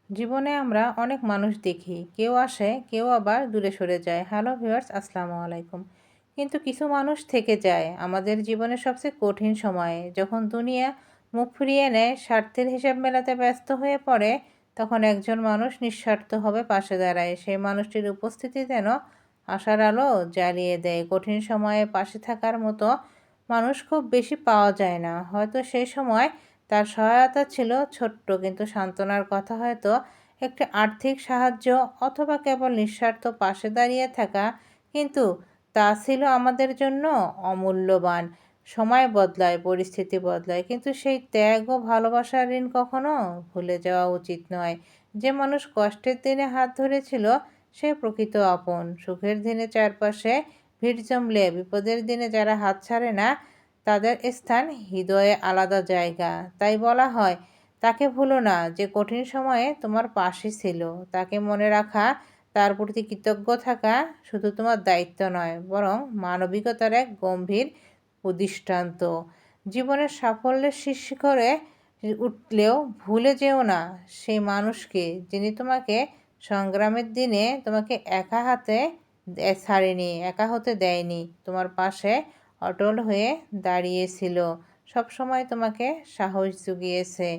জীবনে আমরা অনেক মানুষ দেখি, কেউ আসে কেউ আবার দূরে সরে যায়। হ্যালো ভিউয়ার্স, আসসালামু আলাইকুম। কিন্তু কিছু মানুষ থেকে যায় আমাদের জীবনের সবচেয়ে কঠিন সময়ে, যখন দুনিয়া মুখ ফিরিয়ে নেয়, স্বার্থের হিসাব মেলাতে ব্যস্ত হয়ে পড়ে। তখন একজন মানুষ নিঃস্বার্থভাবে পাশে দাঁড়ায়। সেই মানুষটির উপস্থিতি যেন আশার আলো জ্বালিয়ে দেয়। কঠিন সময়ে পাশে থাকার মতো মানুষ খুব বেশি পাওয়া যায় না। হয়তো সেই সময় তার সহায়তা ছিল ছোট্ট কিন্তু সান্ত্বনার কথা, হয়তো একটি আর্থিক সাহায্য অথবা কেবল নিঃস্বার্থ পাশে দাঁড়িয়ে থাকা। কিন্তু তা ছিল আমাদের জন্য অমূল্যবান। সময় বদলায়, পরিস্থিতি বদলায়, কিন্তু সেই ত্যাগ ও ভালোবাসার ঋণ কখনো ভুলে যাওয়া উচিত নয়। যে মানুষ কষ্টের দিনে হাত ধরেছিল সে প্রকৃত আপন। সুখের দিনে চারপাশে ভিড় জমলে বিপদের দিনে যারা হাত ছাড়ে না তাদের স্থান হৃদয়ে আলাদা জায়গা। তাই বলা হয়, তাকে ভুলো না যে কঠিন সময়ে তোমার পাশে ছিল। তাকে মনে রাখা, তার প্রতি কৃতজ্ঞ থাকা শুধু তোমার দায়িত্ব নয়, বরং মানবিকতার এক গম্ভীর দৃষ্টান্ত। জীবনের সাফল্যের শিখরে উঠলেও ভুলে যেও না সেই মানুষকে, যিনি তোমাকে সংগ্রামের দিনে তোমাকে একা হাতে ছাড়েনি, একা হতে দেয়নি, তোমার পাশে অটল হয়ে দাঁড়িয়েছিল, সবসময় তোমাকে সাহস জুগিয়েছে।